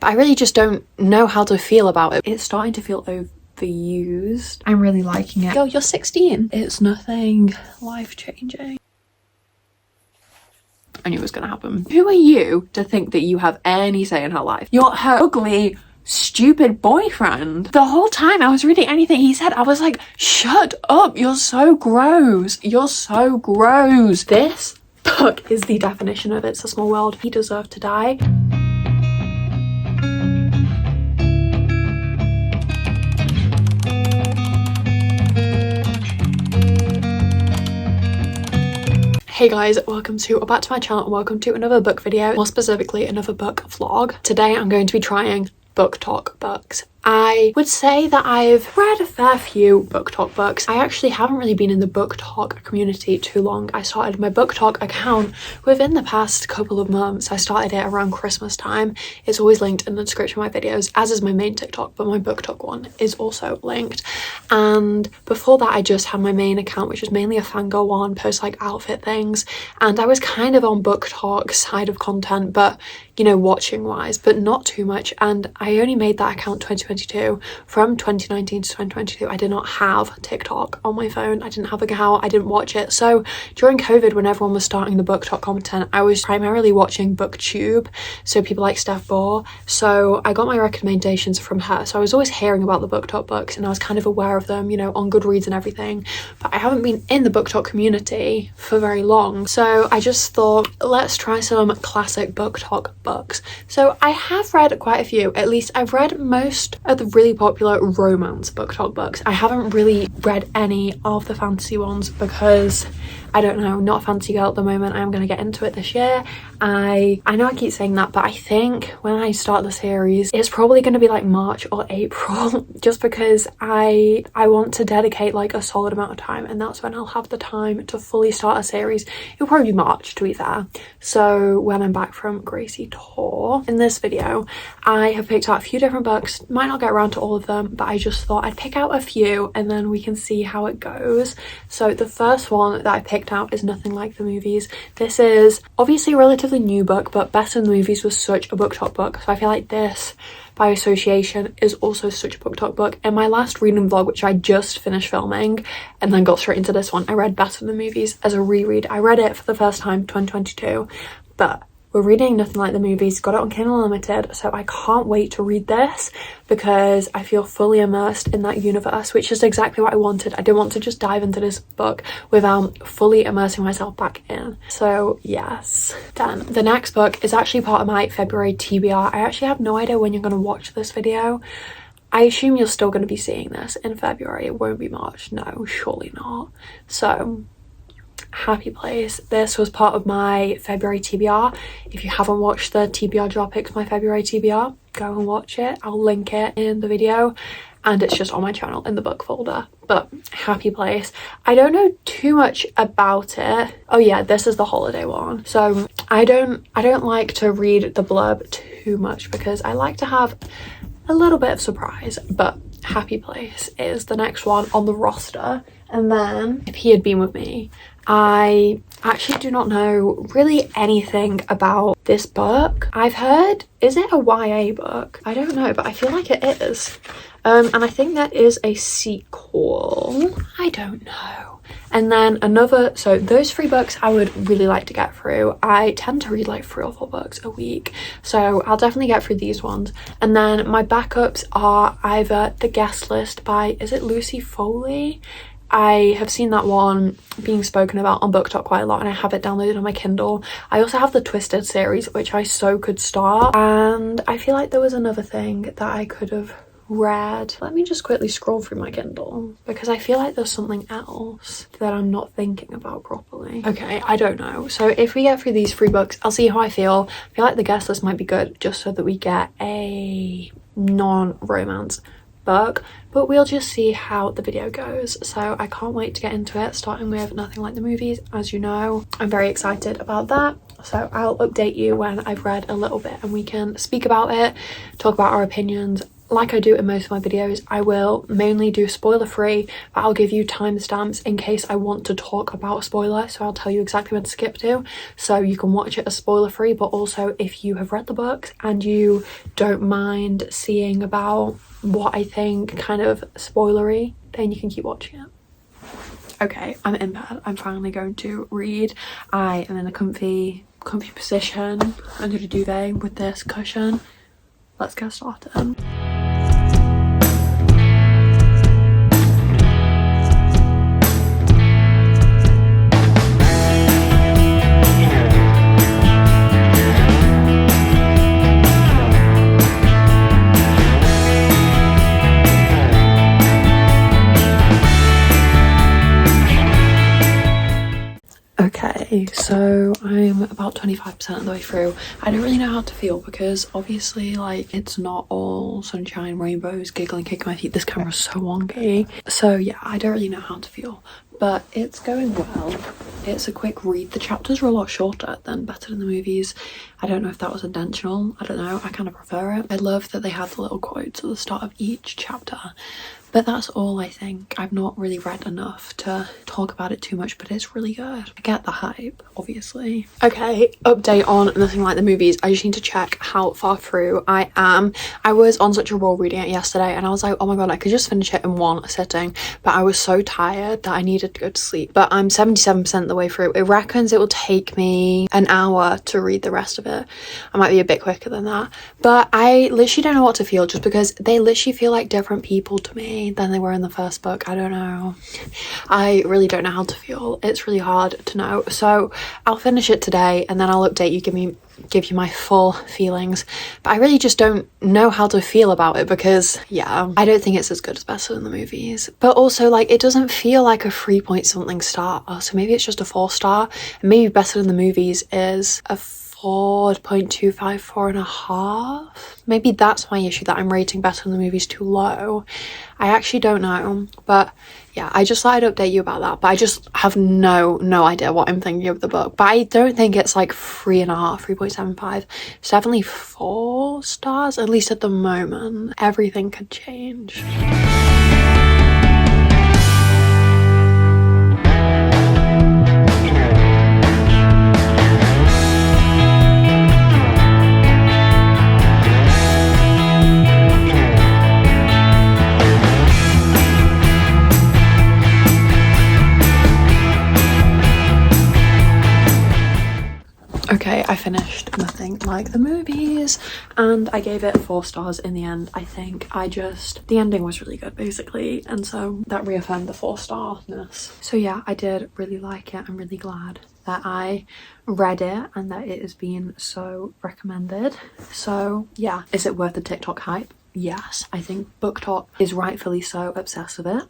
but I really just don't know how to feel about it. It's starting to feel overused. I'm really liking it. Yo, you're 16. It's nothing life-changing. I knew it was gonna happen. Who are you to think that you have any say in her life? You're her ugly, stupid boyfriend. The whole time I was reading anything he said, I was like, shut up, you're so gross. You're so gross. This book is the definition of It's a Small World. He deserved to die. Hey guys, welcome back to my channel and welcome to another book video, more specifically another book vlog. Today I'm going to be trying booktok books. I would say that I've read a fair few booktok books. I actually haven't really been in the booktok community too long. I started my booktok account within the past couple of months. I started it around Christmas time. It's always linked in the description of my videos, as is my main TikTok, but my booktok one is also linked. And before that, I just had my main account, which was mainly a fangirl one, post like outfit things. And I was kind of on booktok side of content, but you know, watching wise, but not too much. And I only made that account 2022. From 2019 to 2022, I did not have TikTok on my phone. I didn't have an account. I didn't watch it. So during COVID, when everyone was starting the booktok content, I was primarily watching booktube. So people like Steph Bohr. So I got my recommendations from her. So I was always hearing about the booktok books and I was kind of aware of them, you know, on Goodreads and everything. But I haven't been in the booktok community for very long. So I just thought, let's try some classic booktok books. So I have read quite a few. At least I've read most of the really popular romance booktok books. I haven't really read any of the fantasy ones because I don't know, not a fantasy girl at the moment. I'm going to get into it this year. I know I keep saying that, but I think when I start the series, it's probably going to be like March or April, just because I want to dedicate like a solid amount of time, and that's when I'll have the time to fully start a series. It'll probably be March, to be fair. So when I'm back from Gracie tour. In this video, I have picked out a few different books. Might not get around to all of them, but I just thought I'd pick out a few and then we can see how it goes. So the first one that I picked out is Nothing Like the Movies. This is obviously a relatively new book, but Better Than the Movies was such a booktok book, so I feel like this by association is also such a booktok book. In my last reading vlog, which I just finished filming and then got straight into this one, I read Better Than the Movies as a reread. I read it for the first time 2022, but we're reading Nothing Like the Movies, got it on Kindle Unlimited, so I can't wait to read this because I feel fully immersed in that universe, which is exactly what I wanted. I didn't want to just dive into this book without fully immersing myself back in. So yes. Then the next book is actually part of my February TBR. I actually have no idea when you're going to watch this video. I assume you're still going to be seeing this in February. It won't be March. No, surely not. So Happy Place. This was part of my February TBR. If you haven't watched the TBR draw picks, my February TBR, go and watch it. I'll link it in the video and it's just on my channel in the book folder. But Happy Place, I don't know too much about it. Oh yeah, this is the holiday one. So I don't like to read the blurb too much because I like to have a little bit of surprise, but Happy Place is the next one on the roster. And then If He Had Been With Me. I actually do not know really anything about this book. I've heard, is it a YA book? I don't know, but I feel like it is. And I think that is a sequel. I don't know. And then another, so those three books I would really like to get through. I tend to read like 3 or 4 books a week, so I'll definitely get through these ones. And then my backups are either The Guest List by, is it Lucy Foley? I have seen that one being spoken about on booktok quite a lot and I have it downloaded on my Kindle. I also have the Twisted series, which I so could start. And I feel like there was another thing that I could have read. Let me just quickly scroll through my Kindle because I feel like there's something else that I'm not thinking about properly. Okay, I don't know. So if we get through these 3 books, I'll see how I feel. I feel like The Guest List might be good just so that we get a non-romance book, but we'll just see how the video goes. So I can't wait to get into it, starting with Nothing Like the Movies. As you know, I'm very excited about that, so I'll update you when I've read a little bit and we can speak about it, talk about our opinions, like I do in most of my videos, I will mainly do spoiler free, but I'll give you timestamps in case I want to talk about a spoiler. So I'll tell you exactly when to skip to, so you can watch it as spoiler free. But also if you have read the books and you don't mind seeing about what I think kind of spoilery, then you can keep watching it. Okay, I'm in bed. I'm finally going to read. I am in a comfy position under the duvet with this cushion. Let's get started. Okay, so I'm about 25% of the way through. I don't really know how to feel because obviously like it's not all sunshine, rainbows, giggling, kicking my feet. This camera's so wonky. So yeah, I don't really know how to feel, but it's going well. It's a quick read. The chapters are a lot shorter than Better Than the Movies. I don't know if that was intentional. I don't know. I kind of prefer it. I love that they have the little quotes at the start of each chapter. But that's all, I think. I've not really read enough to talk about it too much, but it's really good. I get the hype, obviously. Okay, update on Nothing Like the Movies. I just need to check how far through I am. I was on such a roll reading it yesterday and I was like, oh my god, I could just finish it in one sitting, but I was so tired that I needed to go to sleep. But I'm 77% the way through. It reckons it will take me an hour to read the rest of it. I might be a bit quicker than that, but I literally don't know what to feel, just because they literally feel like different people to me than they were in the first book. I don't know. I really don't know how to feel. It's really hard to know. So I'll finish it today and then I'll update you, give you my full feelings. But I really just don't know how to feel about it because yeah, I don't think it's as good as Better Than the Movies. But also like it doesn't feel like a 3 point something star. So maybe it's just a 4-star. And maybe Better Than the Movies is a 4.25, 4.5. Maybe that's my issue, that I'm rating Better Than the Movies too low. I actually don't know, but yeah, I just thought I'd update you about that. But I just have no idea what I'm thinking of the book. But I don't think it's like 3.5, 3.75. It's definitely 4 stars, at least at the moment. Everything could change. Okay, I finished Nothing Like the Movies and I gave it 4 stars in the end. I think the ending was really good basically, and so that reaffirmed the 4-starness. So yeah, I did really like it. I'm really glad that I read it and that it has been so recommended. So yeah, is it worth the TikTok hype? Yes, I think BookTok is rightfully so obsessed with it.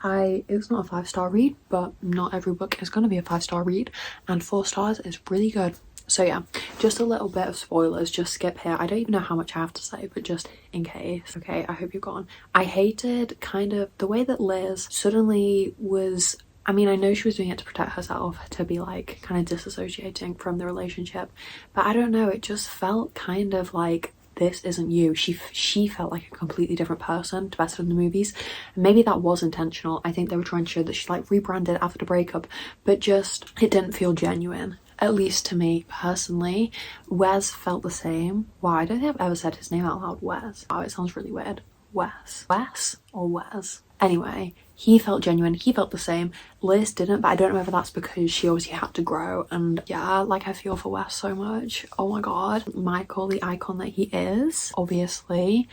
It's not a 5-star read, but not every book is going to be a 5-star read, and 4 stars is really good. So yeah, just a little bit of spoilers, just skip here. I don't even know how much I have to say, but just in case. Okay, I hope you're gone. I hated kind of the way that Liz suddenly was, I mean, I know she was doing it to protect herself, to be like kind of disassociating from the relationship, but I don't know, it just felt kind of like, this isn't you. She felt like a completely different person to Better Than the Movies. And maybe that was intentional. I think they were trying to show that she like rebranded after the breakup, but just it didn't feel genuine. At least to me personally. Wes felt the same. Wow, I don't think I've ever said his name out loud. Wes. Oh, it sounds really weird. Wes or Wes. Anyway, he felt genuine. He felt the same. Liz didn't, but I don't know whether that's because she obviously had to grow. And yeah, like I feel for Wes so much. Oh my god. Michael, the icon that he is, obviously.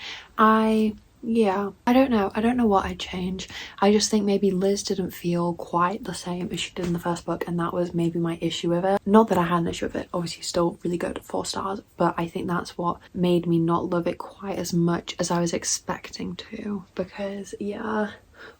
Yeah, I don't know what I'd change. I just think maybe Liz didn't feel quite the same as she did in the first book, and that was maybe my issue with it. Not that I had an issue with it, obviously still really good, 4 stars, but I think that's what made me not love it quite as much as I was expecting to, because yeah.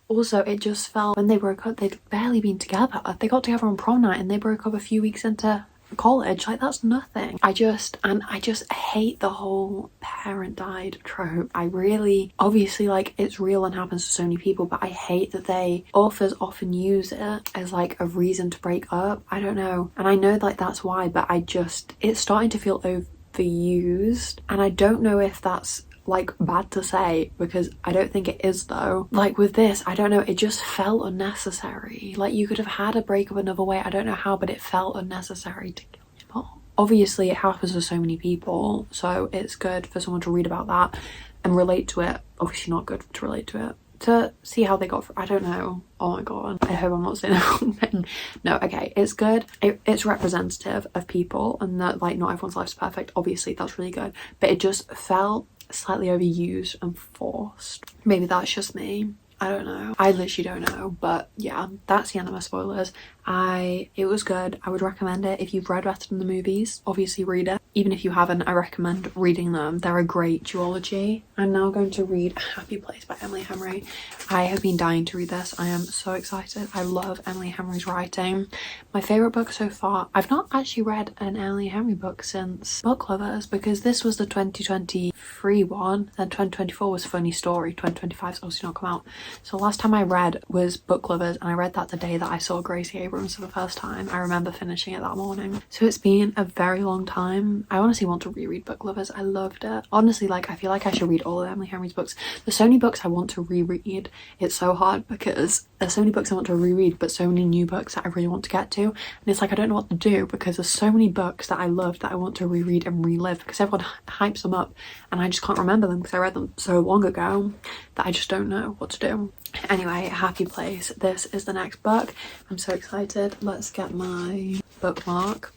Also, it just felt, when they broke up, they'd barely been together. They got together on prom night and they broke up a few weeks into college. Like, that's nothing. I just hate the whole parent died trope. I really, obviously, like, it's real and happens to so many people, but I hate that authors often use it as like a reason to break up. I don't know, and I know like that's why, but it's starting to feel overused, and I don't know if that's like bad to say because I don't think it is though. Like with this, I don't know, it just felt unnecessary. Like you could have had a breakup another way, I don't know how, but it felt unnecessary to kill him off. Obviously it happens to so many people, so it's good for someone to read about that and relate to it. Obviously not good to relate to it, to see how they got I don't know. Oh my god, I hope I'm not saying the wrong thing. No, okay, it's good. It's representative of people and that like not everyone's life's perfect, obviously that's really good, but it just felt slightly overused and forced. Maybe that's just me, I don't know, I literally don't know. But yeah, that's the end of my spoilers. It was good. I would recommend it if you've read better than the movies. Obviously read it. Even if you haven't, I recommend reading them. They're a great duology. I'm now going to read Happy Place by Emily Henry. I have been dying to read this. I am so excited. I love Emily Henry's writing. My favourite book so far. I've not actually read an Emily Henry book since Book Lovers because this was the 2023 one. Then 2024 was Funny Story. 2025's obviously not come out. So last time I read was Book Lovers and I read that the day that I saw Gracie Abrams for the first time. I remember finishing it that morning. So it's been a very long time. I honestly want to reread Book Lovers. I loved it. Honestly, like I feel like I should read all of Emily Henry's books. There's so many books I want to reread. It's so hard because there's so many books I want to reread but so many new books that I really want to get to, and it's like I don't know what to do because there's so many books that I love that I want to reread and relive because everyone hypes them up and I just can't remember them because I read them so long ago that I just don't know what to do. Anyway, Happy Place. This is the next book. I'm so excited. Let's get my bookmark,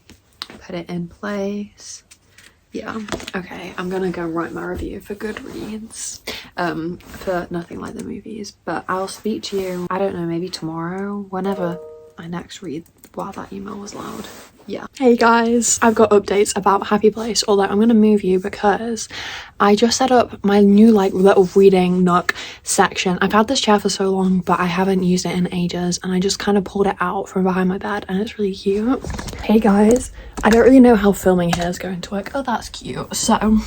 put it in place. Yeah, okay, I'm gonna go write my review for Goodreads for Nothing Like the Movies, but I'll speak to you, I don't know, maybe tomorrow, whenever I next read. Wow, that email was loud. Yeah. Hey guys, I've got updates about Happy Place, although I'm gonna move you because I just set up my new like little reading nook section. I've had this chair for so long but I haven't used it in ages and I just kind of pulled it out from behind my bed and it's really cute. Hey guys, I don't really know how filming here is going to work. Oh, that's cute. So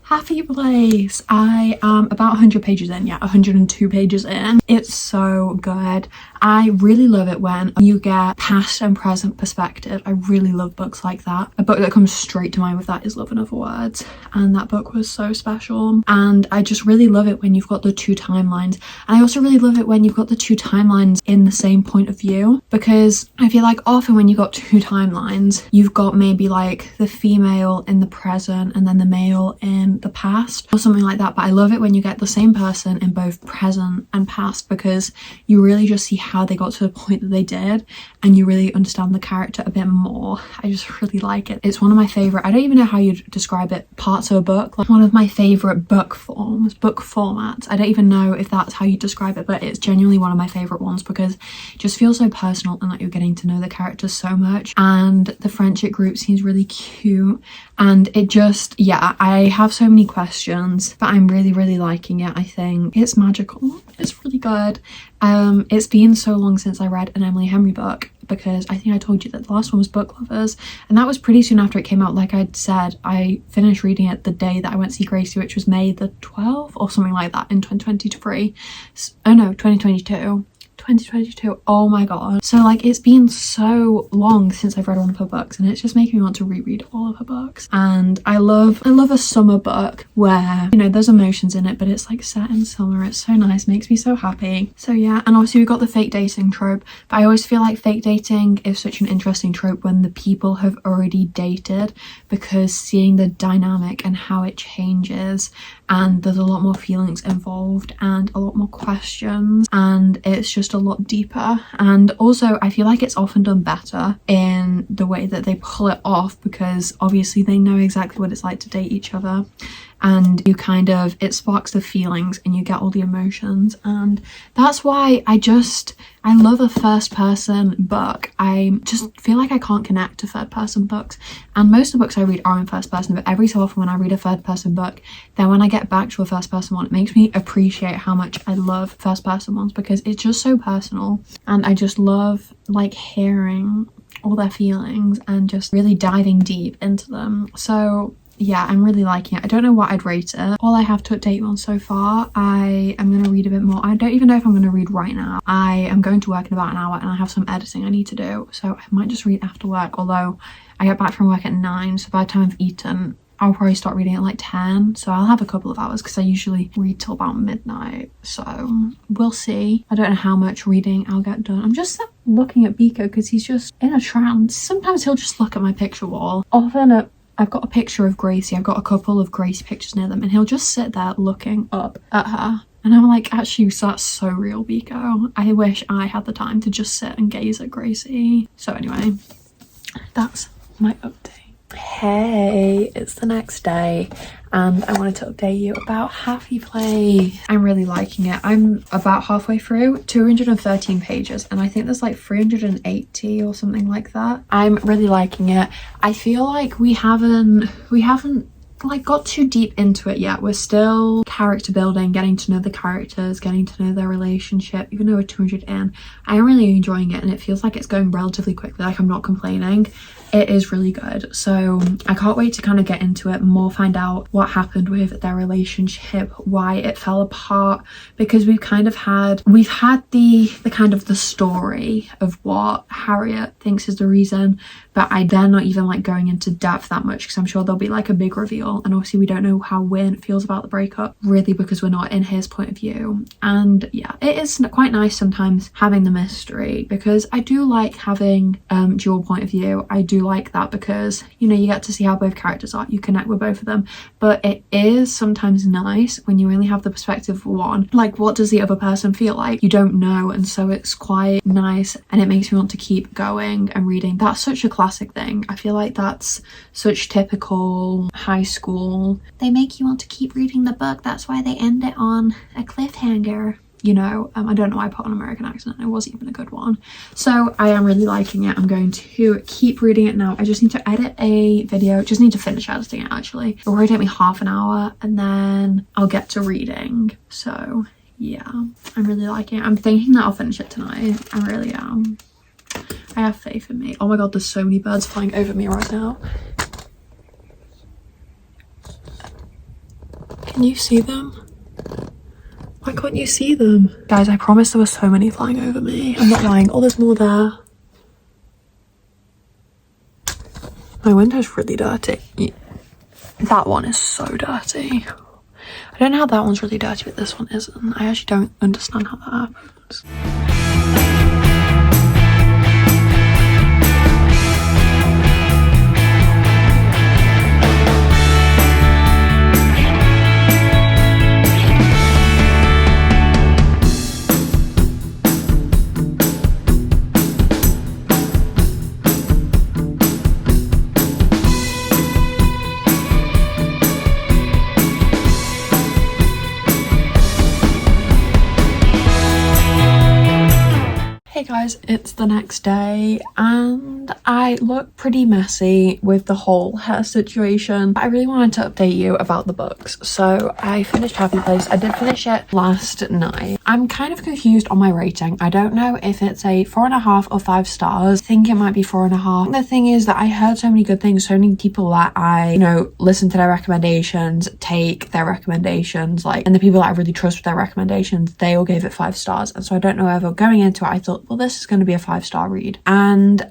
Happy Place. I am about 100 pages in. Yeah, 102 pages in. It's so good. I really love it when you get past and present perspective. I really love books like that. A book that comes straight to mind with that is Love in Other Words, and that book was so special. And I just really love it when you've got the two timelines, and I also really love it when you've got the two timelines in the same point of view, because I feel like often when you've got two timelines you've got maybe like the female in the present and then the male in the past or something like that. But I love it when you get the same person in both present and past because you really just see how they got to the point that they did and you really understand the character a bit more. I just really like it. It's one of my favorite, I don't even know how you'd describe it, parts of a book. Like one of my favorite book forms, book formats. I don't even know if that's how you describe it, but it's genuinely one of my favorite ones because it just feels so personal and like you're getting to know the characters so much, and the friendship group seems really cute, and it just, yeah, I have so many questions but I'm really liking it. I think it's magical. It's really good. It's been so long since I read an Emily Henry book because I think I told you that the last one was Book Lovers and that was pretty soon after it came out. Like I'd said, I finished reading it the day that I went to see Gracie, which was May the 12th or something like that in 2023. Oh no, 2022. Oh my god. So like it's been so long since I've read one of her books and it's just making me want to reread all of her books. And I love a summer book where, you know, there's emotions in it but it's like set in summer. It's so nice, makes me so happy. So yeah, and obviously we got the fake dating trope, but I always feel like fake dating is such an interesting trope when the people have already dated, because seeing the dynamic and how it changes, and there's a lot more feelings involved and a lot more questions and it's just a lot deeper. And also I feel like it's often done better in the way that they pull it off because obviously they know exactly what it's like to date each other, and you kind of, it sparks the feelings and you get all the emotions. And that's why I love a first person book. I just feel like I can't connect to third person books, and most of the books I read are in first person, but every so often when I read a third person book, then when I get back to a first person one, it makes me appreciate how much I love first person ones because it's just so personal, and I just love like hearing all their feelings and just really diving deep into them. So yeah, I'm really liking it. I don't know what I'd rate it. All I have to update you on so far, I am going to read a bit more. I don't even know if I'm going to read right now. I am going to work in about an hour and I have some editing I need to do, so I might just read after work, although I get back from work at 9, so by the time I've eaten I'll probably start reading at like 10, so I'll have a couple of hours because I usually read till about midnight, so we'll see. I don't know how much reading I'll get done. I'm just looking at Biko because he's just in a trance. Sometimes he'll just look at my picture wall. Often I've got a picture of Gracie. I've got a couple of Gracie pictures near them, and he'll just sit there looking up at her. And I'm like, actually, so that's so real, Biko. I wish I had the time to just sit and gaze at Gracie. So anyway, that's my update. Hey, it's the next day and I wanted to update you about Happy Place. I'm really liking it. I'm about halfway through, 213 pages, and I think there's like 380 or something like that. I'm really liking it. I feel like we haven't like got too deep into it yet. We're still character building, getting to know the characters, getting to know their relationship. Even though we're 200 in, I am really enjoying it and it feels like it's going relatively quickly. Like, I'm not complaining. It is really good, so I can't wait to kind of get into it more, find out what happened with their relationship, why it fell apart, because we've had the kind of the story of what Harriet thinks is the reason, but they're not even like going into depth that much because I'm sure there'll be like a big reveal, and obviously we don't know how Wynn feels about the breakup really because we're not in his point of view. And yeah, it is quite nice sometimes having the mystery because I do like having dual point of view. I do like that because, you know, you get to see how both characters are, you connect with both of them, but it is sometimes nice when you only have the perspective of one. Like, what does the other person feel like? You don't know, and so it's quite nice and it makes me want to keep going and reading. That's such a classic thing. I feel like that's such typical high school. They make you want to keep reading the book, that's why they end it on a cliffhanger. You know, I don't know why I put on an American accent. It wasn't even a good one. So I am really liking it. I'm going to keep reading it now. I just need to edit a video. Just need to finish editing it, actually. It'll probably take me half an hour and then I'll get to reading. So yeah, I'm really liking it. I'm thinking that I'll finish it tonight. I really am. I have faith in me. Oh my god, there's so many birds flying over me right now. Can you see them? Why can't you see them? Guys, I promise there were so many flying over me. I'm not lying. Oh, there's more there. My window's really dirty. That one is so dirty. I don't know how that one's really dirty, but this one isn't. I actually don't understand how that happens. Hey guys, it's the next day and I look pretty messy with the whole hair situation. I really wanted to update you about the books. So I finished Happy Place. I did finish it last night. I'm kind of confused on my rating. I don't know if it's a 4.5 or 5 stars. I think it might be 4.5. The thing is that I heard so many good things, so many people that I, you know, listen to their recommendations, take their recommendations, like, and the people that I really trust with their recommendations, they all gave it 5 stars. And so I don't know whether going into it, I thought, well, this is going to be a 5-star read. And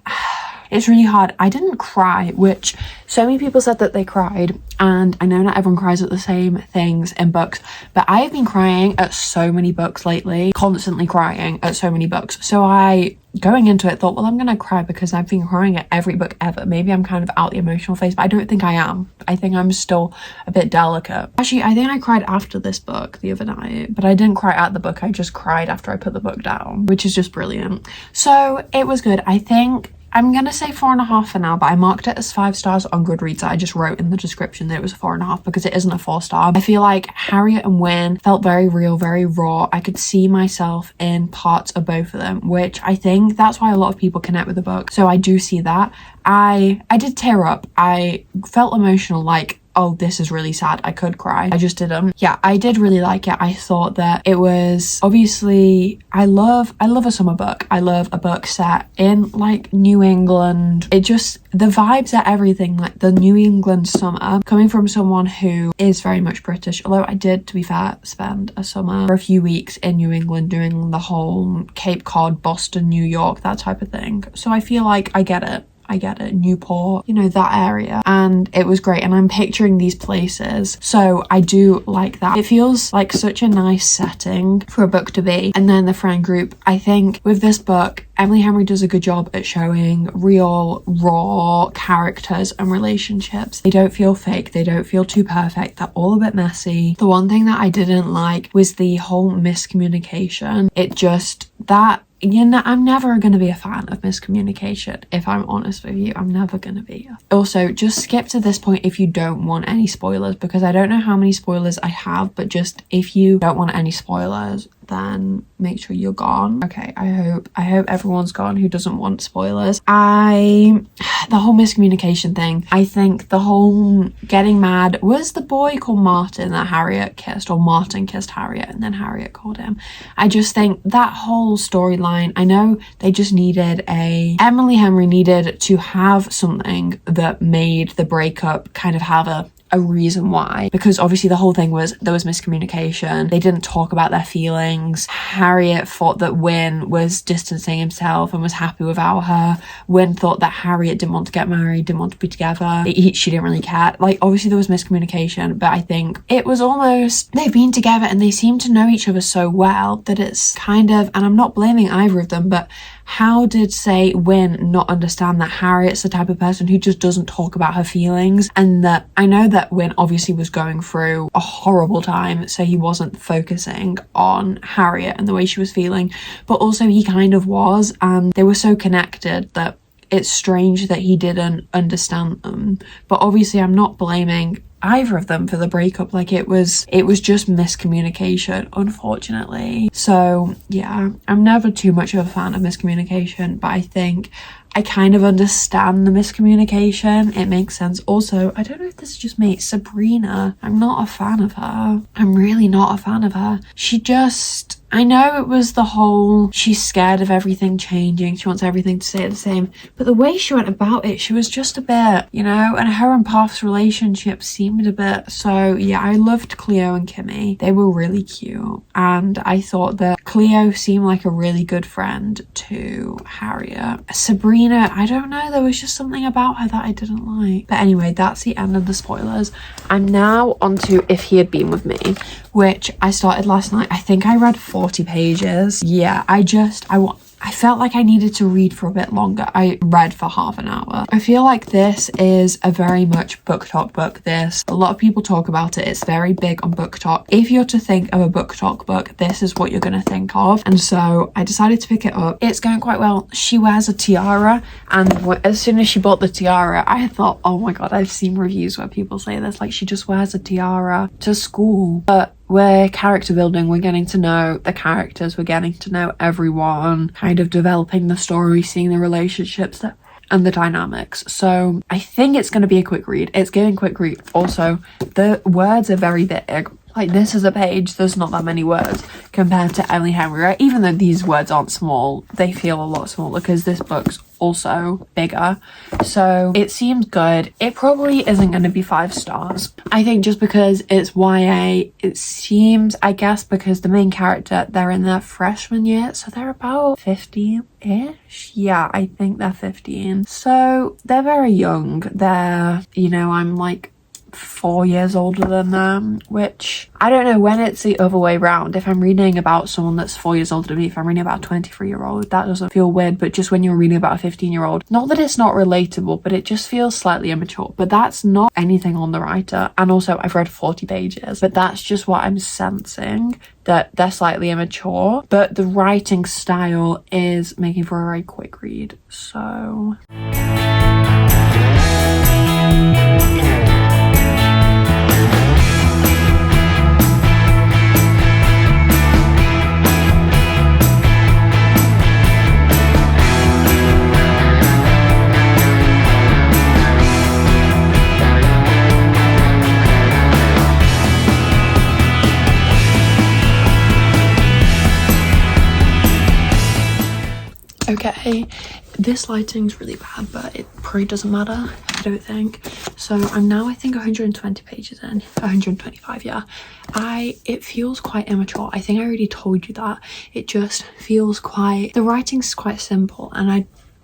it's really hard. I didn't cry, which so many people said that they cried, and I know not everyone cries at the same things in books, but I have been crying at so many books lately, constantly crying at so many books. So I, going into it, thought, well, I'm gonna cry because I've been crying at every book ever. Maybe I'm kind of out the emotional phase, but I don't think I am. I think I'm still a bit delicate. Actually, I think I cried after this book the other night, but I didn't cry at the book. I just cried after I put the book down, which is just brilliant. So it was good. I think I'm gonna say 4.5 for now, but I marked it as 5 stars on Goodreads. I just wrote in the description that it was a 4.5 because it isn't a 4-star. I feel like Harriet and Wynn felt very real, very raw. I could see myself in parts of both of them, which I think that's why a lot of people connect with the book. So I do see that. I did tear up. I felt emotional, like, oh, this is really sad. I could cry. I just didn't. Yeah, I did really like it. I thought that it was, obviously, I love a summer book. I love a book set in like New England. It just, the vibes are everything, like the New England summer, coming from someone who is very much British. Although I did, to be fair, spend a summer for a few weeks in New England doing the whole Cape Cod, Boston, New York, that type of thing. So I feel like I get it. I get it, Newport, you know, that area. And it was great. And I'm picturing these places. So I do like that. It feels like such a nice setting for a book to be. And then the friend group, I think with this book, Emily Henry does a good job at showing real, raw characters and relationships. They don't feel fake. They don't feel too perfect. They're all a bit messy. The one thing that I didn't like was the whole miscommunication. It just, that, you know, I'm never going to be a fan of miscommunication. If I'm honest with you, I'm never going to be. Also, just skip to this point if you don't want any spoilers, because I don't know how many spoilers I have, but just if you don't want any spoilers, then make sure you're gone. Okay, I hope everyone's gone who doesn't want spoilers. The whole miscommunication thing, I think the whole getting mad, was the boy called Martin that Harriet kissed, or Martin kissed Harriet and then Harriet called him? I just think that whole storyline, I know they just needed Emily Henry needed to have something that made the breakup kind of have a reason why, because obviously the whole thing was there was miscommunication. They didn't talk about their feelings. Harriet thought that Wyn was distancing himself and was happy without her. Wyn thought that Harriet didn't want to get married, didn't want to be together. She didn't really care. Like, obviously there was miscommunication, but I think it was almost, they've been together and they seem to know each other so well that it's kind of, and I'm not blaming either of them, but how did, say, Wyn not understand that Harriet's the type of person who just doesn't talk about her feelings? And that, I know that Wyn obviously was going through a horrible time, so he wasn't focusing on Harriet and the way she was feeling, but also he kind of was, and they were so connected that it's strange that he didn't understand them. But obviously I'm not blaming either of them for the breakup. Like, it was just miscommunication, unfortunately. So yeah, I'm never too much of a fan of miscommunication, but I think I kind of understand the miscommunication. It makes sense. Also, I don't know if this is just me, Sabrina, I'm not a fan of her. I'm really not a fan of her. She just, I know it was the whole, she's scared of everything changing, she wants everything to stay the same, but the way she went about it, she was just a bit, you know, and her and Puff's relationship seemed a bit, so yeah, I loved Cleo and Kimmy. They were really cute, and I thought that Cleo seemed like a really good friend to Harriet. Sabrina, I don't know, there was just something about her that I didn't like. But anyway, that's the end of the spoilers. I'm now on to If He Had Been With Me, which I started last night. I think I read 40 pages. Yeah, I felt like I needed to read for a bit longer. I read for half an hour. I feel like this is a very much BookTok book. A lot of people talk about it. It's very big on BookTok. If you're to think of a BookTok book, this is what you're going to think of. And so I decided to pick it up. It's going quite well. She wears a tiara, and as soon as she bought the tiara, I thought, oh my god, I've seen reviews where people say this, like, she just wears a tiara to school. But we're character building, we're getting to know the characters, we're getting to know everyone, kind of developing the story, seeing the relationships and the dynamics. So I think it's going to be a quick read. It's getting quick read. Also, the words are very big. Like, this is a page, there's not that many words compared to Emily Henry, right? Even though these words aren't small, they feel a lot smaller because this book's also bigger. So it seems good. It probably isn't going to be 5 stars. I think just because it's YA, it seems, I guess because the main character, they're in their freshman year, so they're about 15-ish. Yeah, I think they're 15. So they're very young. They're, you know, I'm like 4 years older than them, which I don't know when it's the other way around. If I'm reading about someone that's 4 years older than me, if I'm reading about a 23-year-old, that doesn't feel weird. But just when you're reading about a 15-year-old, not that it's not relatable, but it just feels slightly immature. But that's not anything on the writer. And also, I've read 40 pages, but that's just what I'm sensing, that they're slightly immature. But the writing style is making for a very quick read. So okay, this lighting's really bad, but it probably doesn't matter, I don't think. So I'm now, I think, 120 pages in, 125, yeah. It feels quite immature. I think I already told you that. It just feels quite, the writing's quite simple, and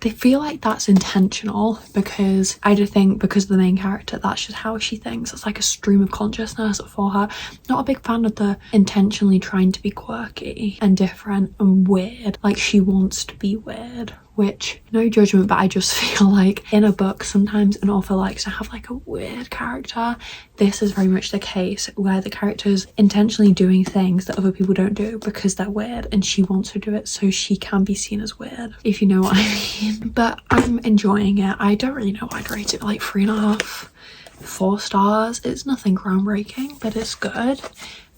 they feel like that's intentional, because I do think because of the main character, that's just how she thinks. It's like a stream of consciousness for her. Not a big fan of the intentionally trying to be quirky and different and weird. Like, she wants to be weird, which, no judgment, but I just feel like in a book sometimes an author likes to have like a weird character. This is very much the case, where the character's intentionally doing things that other people don't do because they're weird, and she wants to do it so she can be seen as weird, if you know what I mean. But I'm enjoying it. I don't really know what I'd rate it, like 3.5, 4 stars. It's nothing groundbreaking, but it's good.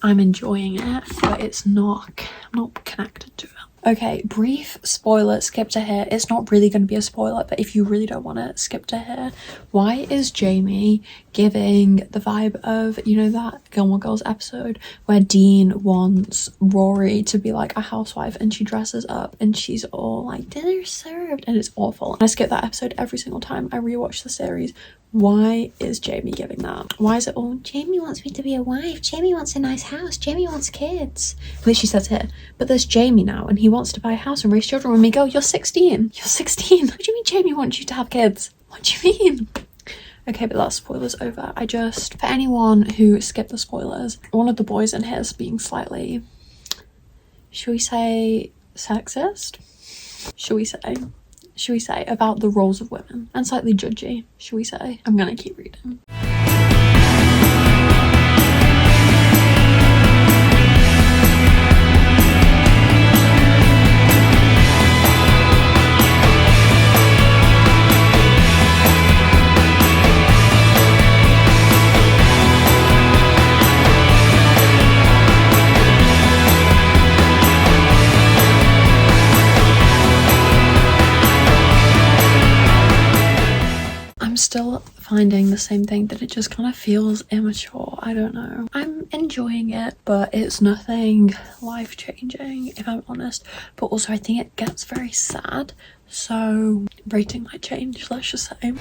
I'm enjoying it, but it's not, I'm not connected to it. Okay, brief spoiler, skip to here. It's not really going to be a spoiler, but if you really don't want it, skip to here. Why is Jamie giving the vibe of, you know, that Gilmore Girls episode where Dean wants Rory to be like a housewife, and she dresses up and she's all like, dinner served, and it's awful. And I skip that episode every single time I rewatch the series. Why is Jamie giving that? Why is it all, Jamie wants me to be a wife, Jamie wants a nice house, Jamie wants kids? Which she says here, but there's Jamie now and he wants to buy a house and raise children with me. Go, you're 16. You're 16. What do you mean Jamie wants you to have kids? What do you mean? Okay, but that's spoilers over. I just, for anyone who skipped the spoilers, one of the boys in here is being slightly, should we say sexist? Should we say about the roles of women, and slightly judgy, should we say. I'm gonna keep reading. Still finding the same thing, that it just kind of feels immature. I don't know. I'm enjoying it, but it's nothing life-changing, if I'm honest. But also I think it gets very sad, so rating might change, let's just say.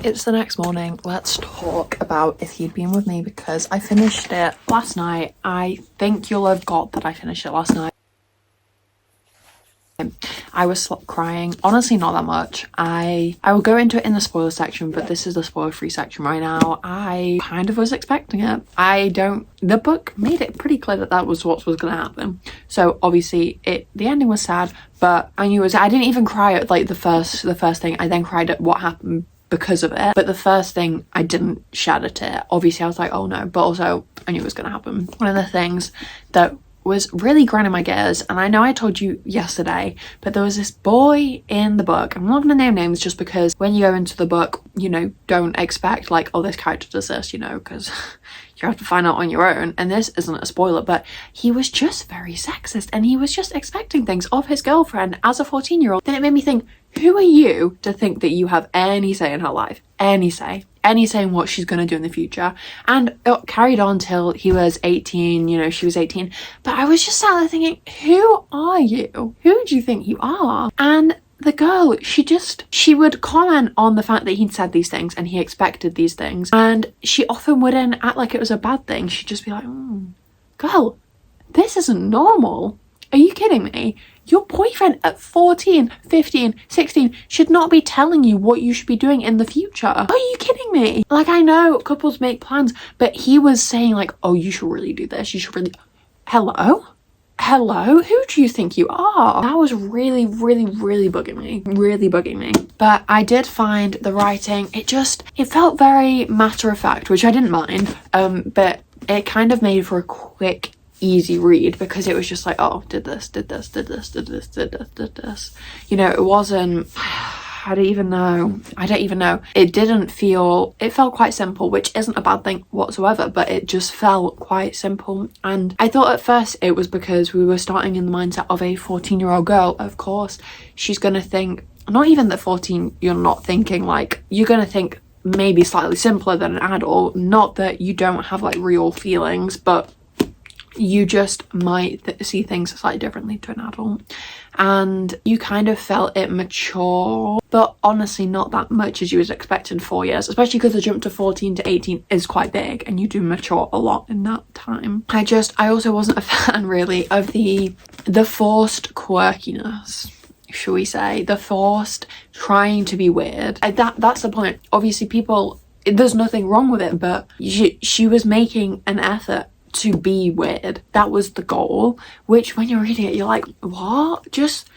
It's the next morning. Let's talk about If You'd Been With Me, because I finished it last night. I think you'll have got that I finished it last night. I was crying, honestly not that much. I will go into it in the spoiler section, but this is the spoiler free section right now. I kind of was expecting it. The book made it pretty clear that that was what was going to happen. So obviously the ending was sad, but I knew I didn't even cry at like the first thing. I then cried at what happened because of it, but the first thing I didn't shed at it. Obviously I was like, oh no, but also I knew it was going to happen. One of the things that was really grinding my gears, and I know I told you yesterday, but there was this boy in the book. I'm not going to name names just because when you go into the book, you know, don't expect like, oh, this character does this, you know, because you have to find out on your own. And this isn't a spoiler, but he was just very sexist, and he was just expecting things of his girlfriend as a 14-year-old. Then it made me think, who are you to think that you have any say in her life? Any say in what she's going to do in the future? And it carried on till he was 18, you know, she was 18. But I was just sat there thinking, who are you? Who do you think you are? And the girl, she would comment on the fact that he'd said these things and he expected these things. And she often wouldn't act like it was a bad thing. She'd just be like, girl, this isn't normal. Are you kidding me? Your boyfriend at 14, 15, 16 should not be telling you what you should be doing in the future. Are you kidding me? Like, I know couples make plans, but he was saying like, oh, you should really do this. You should really... Hello? Who do you think you are? That was really, really, really bugging me. Really bugging me. But I did find the writing, it felt very matter of fact, which I didn't mind. But it kind of made for a quick, easy read, because it was just like, oh, did this. You know, it wasn't, I don't even know. It felt quite simple, which isn't a bad thing whatsoever, but it just felt quite simple. And I thought at first it was because we were starting in the mindset of a 14-year-old girl. Of course, she's gonna think, not even that 14, you're not thinking, like, you're gonna think maybe slightly simpler than an adult, not that you don't have like real feelings, but you just might see things slightly differently to an adult. And you kind of felt it mature, but honestly not that much as you was expecting 4 years, especially because the jump to 14 to 18 is quite big and you do mature a lot in that time. I also wasn't a fan really of the forced quirkiness, shall we say, the forced trying to be weird. That's the point. Obviously there's nothing wrong with it, but she was making an effort to be weird. That was the goal, which when you're reading it, you're like, what? Just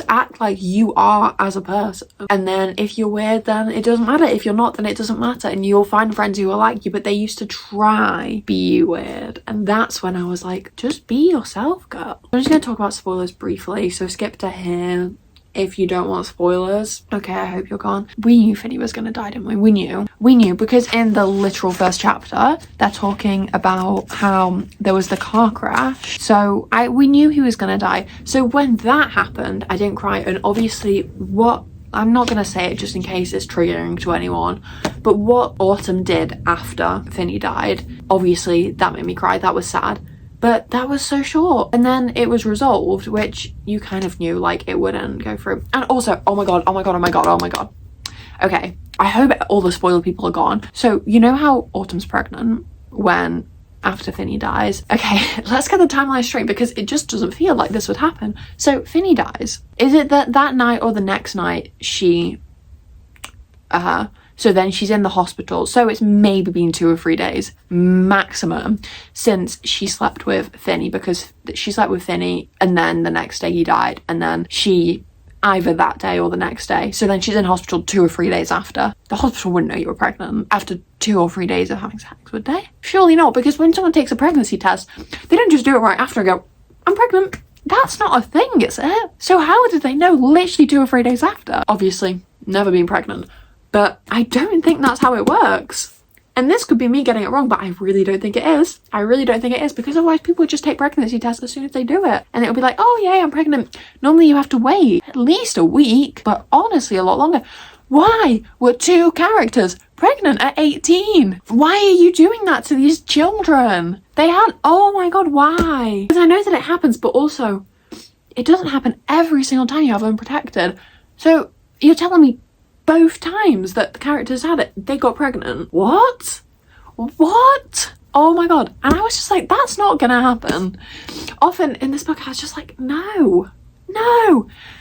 act like you are as a person. And then if you're weird, then it doesn't matter. If you're not, then it doesn't matter. And you'll find friends who are like you, but they used to try be weird. And that's when I was like, just be yourself, girl. I'm just going to talk about spoilers briefly. So skip to here if you don't want spoilers. Okay, I hope you're gone. We knew Finny was gonna die, didn't we? We knew because in the literal first chapter they're talking about how there was the car crash, so we knew he was gonna die. So when that happened, I didn't cry. And obviously I'm not gonna say it just in case it's triggering to anyone, but what Autumn did after Finny died, obviously that made me cry. That was sad. But that was so short. And then it was resolved, which you kind of knew, like, it wouldn't go through. And also, oh my god. Okay, I hope all the spoiler people are gone. So, you know how Autumn's pregnant after Finny dies? Okay, let's get the timeline straight because it just doesn't feel like this would happen. So, Finny dies. Is it that night or the next night so then she's in the hospital. So it's maybe been 2 or 3 days maximum since she slept with Finny, because she slept with Finny and then the next day he died, and then she either that day or the next day. So then she's in hospital 2 or 3 days after. The hospital wouldn't know you were pregnant after 2 or 3 days of having sex, would they? Surely not, because when someone takes a pregnancy test, they don't just do it right after and go, I'm pregnant. That's not a thing, is it? So how did they know literally 2 or 3 days after? Obviously, never been pregnant. But I don't think that's how it works. And this could be me getting it wrong, but I really don't think it is. Because otherwise people would just take pregnancy tests as soon as they do it. And it'll be like, oh yeah, I'm pregnant. Normally you have to wait at least a week, but honestly a lot longer. Why were 2 characters pregnant at 18? Why are you doing that to these children? Oh my god, why? Because I know that it happens, but also it doesn't happen every single time you have unprotected. So you're telling me both times that the characters had it, they got pregnant? What? Oh my god. And I was just like, that's not gonna happen. Often in this book I was just like, no.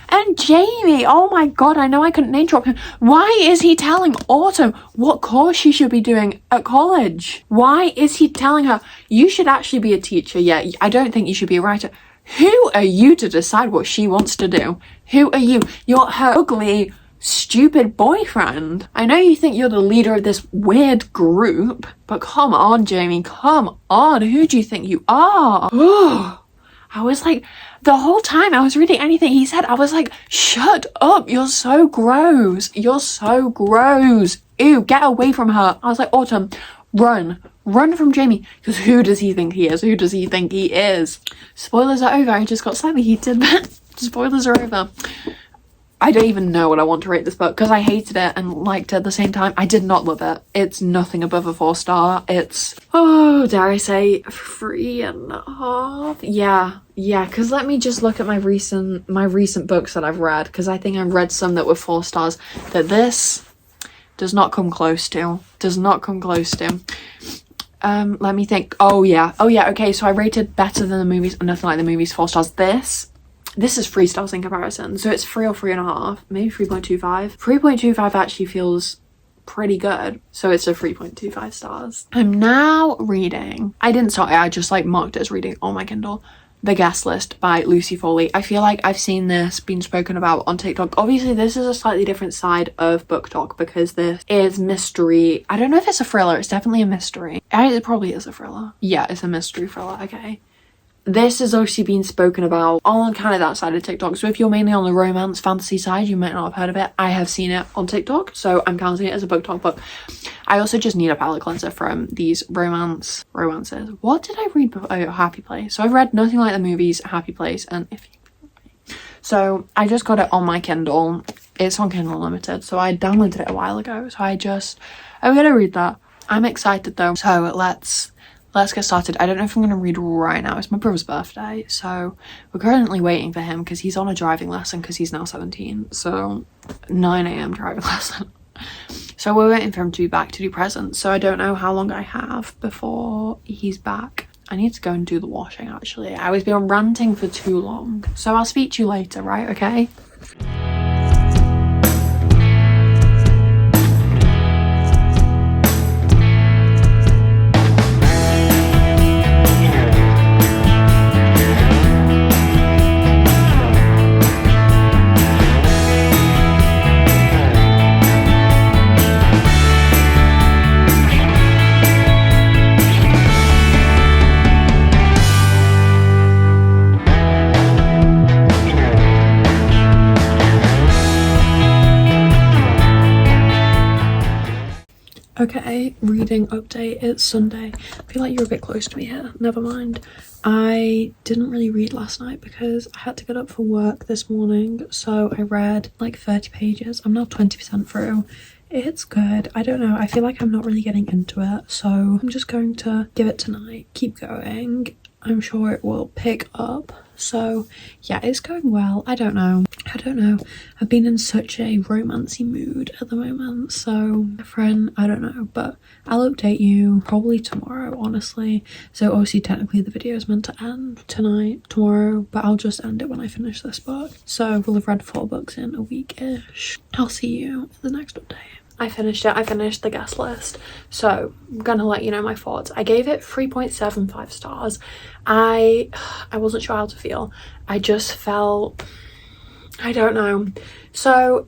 And Jamie, oh my god, I know I couldn't name drop him. Why is he telling Autumn what course she should be doing at college? Why is he telling her, you should actually be a teacher? Yeah, I don't think you should be a writer. Who are you to decide what she wants to do? Who are you? You're her ugly, stupid boyfriend. I know you think you're the leader of this weird group, but come on, Jamie, come on. Who do you think you are? I was like, the whole time I was reading anything he said, I was like, shut up, you're so gross. Ew, get away from her. I was like, Autumn, run from Jamie, because who does he think he is? Spoilers are over. I just got slightly heated, but spoilers are over. I don't even know what I want to rate this book because I hated it and liked it at the same time. I did not love it. It's nothing above a 4-star. It's, dare I say 3.5? Yeah, because let me just look at my recent books that I've read, because I think I've read some that were 4 stars that this does not come close to. Let me think. Oh yeah, okay, so I rated better than the movies, nothing like the movies, 4 stars. This is 3 stars in comparison, so it's 3 or 3.5, maybe 3.25. 3.25 actually feels pretty good, so it's a 3.25 stars. I'm now reading, I didn't start it, I just like marked it as reading on my Kindle, The Guest List by Lucy Foley. I feel like I've seen this being spoken about on TikTok. Obviously this is a slightly different side of booktok because this is mystery. I don't know if it's a thriller, it's definitely a mystery. It probably is a thriller. Yeah, it's a mystery thriller, okay. this has obviously been spoken about on kind of that side of TikTok. So if you're mainly on the romance fantasy side, you might not have heard of it. I have seen it on TikTok, so I'm counting it as a BookTok book. I also just need a palate cleanser from these romances. What did I read before? Oh, Happy Place. So I've read Nothing Like the Movies, Happy Place, and If You... So I just got it on my Kindle. It's on Kindle Unlimited, so I downloaded it a while ago. So I'm gonna read that. I'm excited though. So let's get started. I don't know if I'm going to read right now. It's my brother's birthday, so we're currently waiting for him because he's on a driving lesson because he's now 17. So 9 a.m. driving lesson. So we're waiting for him to be back to do presents. So I don't know how long I have before he's back. I need to go and do the washing actually. I was been ranting for too long. So I'll speak to you later, right? Okay? Okay, reading update. It's Sunday. I feel like you're a bit close to me here. Never mind. I didn't really read last night because I had to get up for work this morning. So I read like 30 pages. I'm now 20% through. It's good. I don't know. I feel like I'm not really getting into it. So I'm just going to give it tonight. Keep going. I'm sure it will pick up. So yeah, it's going well. I don't know. I've been in such a romancy mood at the moment, so friend, I don't know, but I'll update you probably tomorrow, honestly. So obviously technically the video is meant to end tomorrow, but I'll just end it when I finish this book. So we'll have read 4 books in a week-ish. I'll see you in the next update. I finished it. I finished the guest list. So I'm gonna let you know my thoughts. I gave it 3.75 stars. I wasn't sure how to feel. I just felt, I don't know. So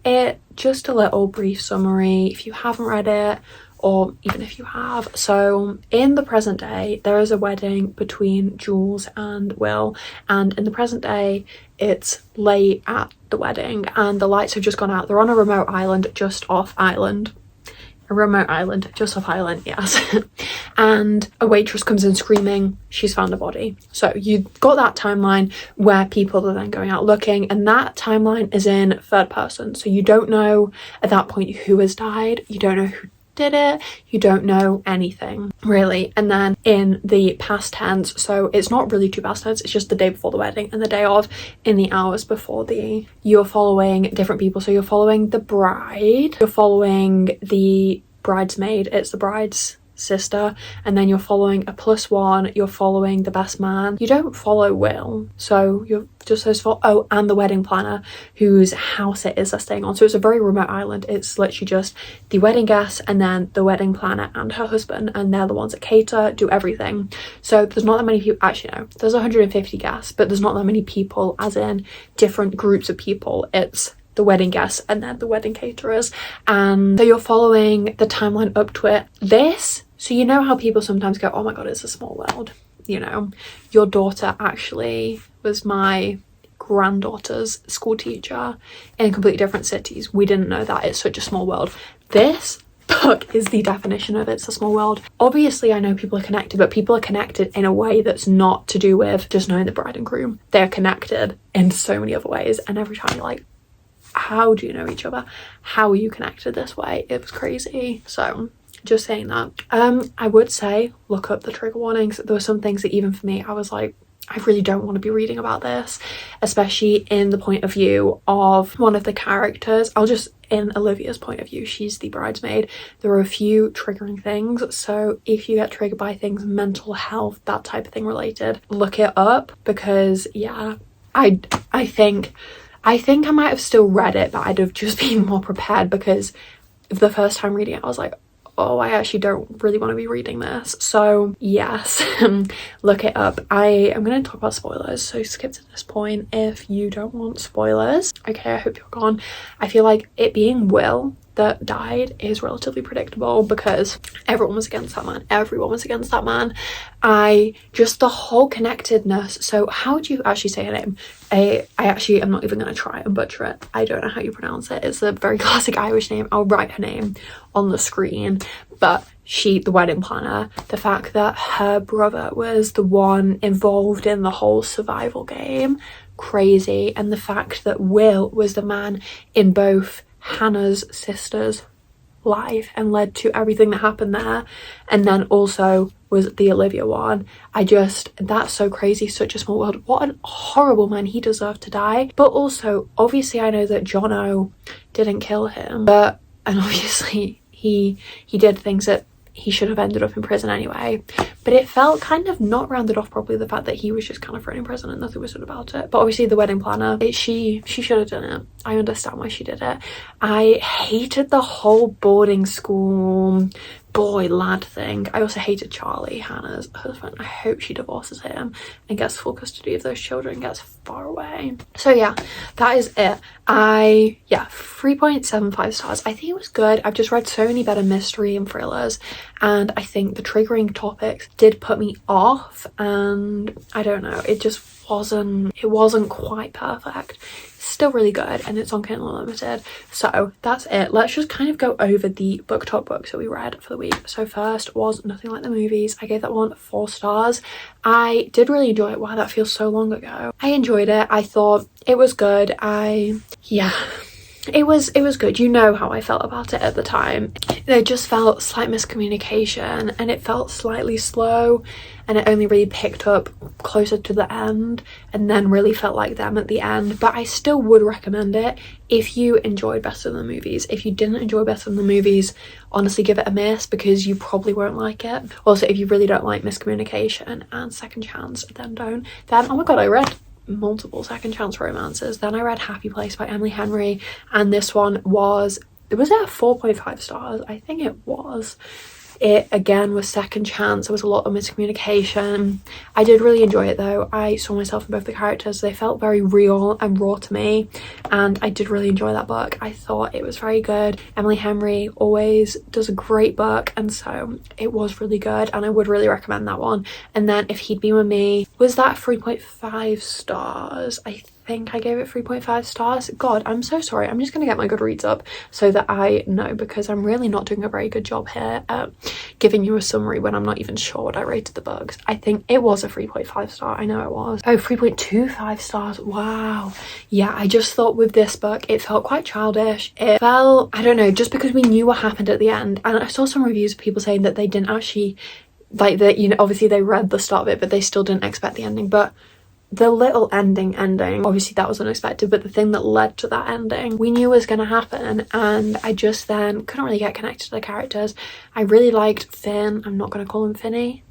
just a little brief summary if you haven't read it, or even if you have. So in the present day, there is a wedding between Jules and Will, and in the present day it's late at the wedding and the lights have just gone out. They're on a remote island just off island. Yes. And a waitress comes in screaming she's found a body. So you've got that timeline where people are then going out looking, and that timeline is in third person, so you don't know at that point who has died, you don't know who did it, you don't know anything really. And then in the past tense, so it's not really two past tense, it's just the day before the wedding and the day of, in the hours before you're following different people. So you're following the bride, you're following the bridesmaid, it's the bride's sister, and then you're following a +1, you're following the best man. You don't follow Will, so you're just those 4. Oh, and the wedding planner whose house it is they're staying on. So it's a very remote island. It's literally just the wedding guests and then the wedding planner and her husband, and they're the ones that cater, do everything. So there's not that many people. Actually no, there's 150 guests, but there's not that many people as in different groups of people. It's the wedding guests and then the wedding caterers, and so you're following the timeline up to it. So you know how people sometimes go, oh my god, it's a small world, you know. Your daughter actually was my granddaughter's school teacher in completely different cities. We didn't know that. It's such a small world. This book is the definition of it's a small world. Obviously I know people are connected, but people are connected in a way that's not to do with just knowing the bride and groom. They're connected in so many other ways, and every time you're like, how do you know each other? How are you connected this way? It was crazy. So just saying that. I would say look up the trigger warnings. There were some things that even for me I was like, I really don't want to be reading about this, especially in the point of view of one of the characters. In Olivia's point of view, she's the bridesmaid. There are a few triggering things, so if you get triggered by things mental health, that type of thing related, look it up, because yeah, I think I might have still read it, but I'd have just been more prepared, because the first time reading it I was like, oh, I actually don't really want to be reading this. So yes, look it up. I am going to talk about spoilers, so skip to this point if you don't want spoilers. Okay, I hope you're gone. I feel like it being Will, that died is relatively predictable because everyone was against that man. Everyone was against that man. Just the whole connectedness. So how do you actually say her name? I actually am not even going to try and butcher it. I don't know how you pronounce it. It's a very classic Irish name. I'll write her name on the screen. But the wedding planner, the fact that her brother was the one involved in the whole survival game, crazy. And the fact that Will was the man in both Hannah's sister's life and led to everything that happened there, and then also was the Olivia one. That's so crazy. Such a small world. What an horrible man. He deserved to die. But also, obviously, I know that Jono didn't kill him, and obviously he did things that he should have ended up in prison anyway. But it felt kind of not rounded off properly, the fact that he was just kind of thrown in prison and nothing was done about it. But obviously the wedding planner, she should have done it. I understand why she did it. I hated the whole boarding school boy lad thing. I also hated Charlie, Hannah's husband. I hope she divorces him and gets full custody of those children and gets far away. So yeah, that is it. 3.75 stars. I think it was good. I've just read so many better mystery and thrillers, and I think the triggering topics did put me off, and I don't know, it wasn't quite perfect. Still really good, and it's on Kindle Unlimited. So that's it. Let's just kind of go over the BookTok books that we read for the week. So first was Nothing Like the Movies. I gave that one 4 stars. I did really enjoy it. Wow, that feels so long ago. I enjoyed it. I thought it was good. It was good. You know how I felt about it at the time. There just felt slight miscommunication, and it felt slightly slow, and it only really picked up closer to the end and then really felt like them at the end. But I still would recommend it if you enjoyed Better Than the Movies. If you didn't enjoy Better Than the Movies, honestly give it a miss, because you probably won't like it. Also, if you really don't like miscommunication and Second Chance, then don't. Then, oh my god, I read multiple second chance romances. Then I read Happy Place by Emily Henry, and this one was it 4.5 stars? I think it was. It again was second chance. There was a lot of miscommunication. I did really enjoy it though. I saw myself in both the characters. They felt very real and raw to me, and I did really enjoy that book. I thought it was very good. Emily Henry always does a great book, and so it was really good, and I would really recommend that one. And then If He'd Been With Me, was that 3.5 stars? I think I gave it 3.5 stars. God, I'm so sorry. I'm just gonna get my Goodreads up so that I know, because I'm really not doing a very good job here at giving you a summary when I'm not even sure what I rated the books. I think it was a 3.5 star. I know it was. Oh, 3.25 stars. Wow. Yeah, I just thought with this book it felt quite childish. It felt, I don't know, just because we knew what happened at the end, and I saw some reviews of people saying that they didn't actually like that, you know, obviously they read the start of it but they still didn't expect the ending. But the little ending, obviously that was unexpected, but the thing that led to that ending we knew was going to happen, and I just then couldn't really get connected to the characters. I really liked Finn. I'm not going to call him Finn,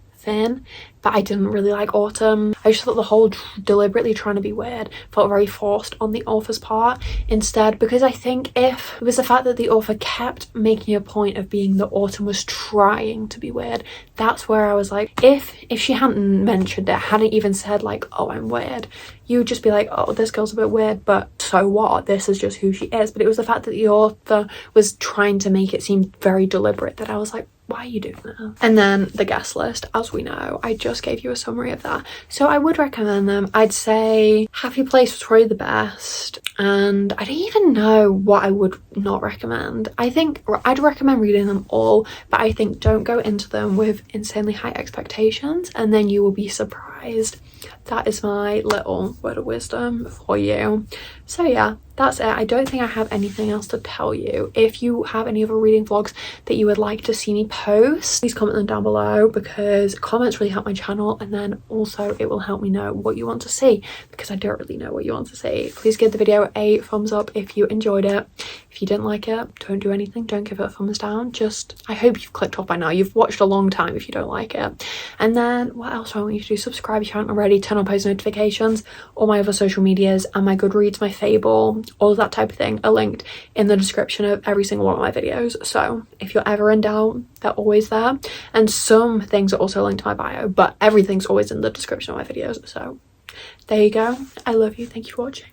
but I didn't really like Autumn. I just thought the whole deliberately trying to be weird felt very forced on the author's part instead, because I think if it was the fact that the author kept making a point of being that Autumn was trying to be weird, that's where I was like, if she hadn't mentioned it, hadn't even said like, oh, I'm weird, you would just be like, oh, this girl's a bit weird, but so what, this is just who she is. But it was the fact that the author was trying to make it seem very deliberate that I was like, why are you doing that? And then the guest list, as we know, I just gave you a summary of that, so I would recommend them. I'd say Happy Place was probably the best, and I don't even know what I would not recommend. I think I'd recommend reading them all, but I think don't go into them with insanely high expectations and then you will be surprised. That is my little word of wisdom for you. So yeah, that's it. I don't think I have anything else to tell you. If you have any other reading vlogs that you would like to see me post, please comment them down below, because comments really help my channel, and then also it will help me know what you want to see, because I don't really know what you want to see. Please give the video a thumbs up if you enjoyed it. If you didn't like it, don't do anything. Don't give it a thumbs down. Just, I hope you've clicked off by now. You've watched a long time if you don't like it. And then what else do I want you to do? Subscribe if you haven't already, turn on post notifications. All my other social medias and my Goodreads, my Fable, all of that type of thing are linked in the description of every single one of my videos. So if you're ever in doubt, they're always there. And some things are also linked to my bio, but everything's always in the description of my videos. So there you go. I love you. Thank you for watching.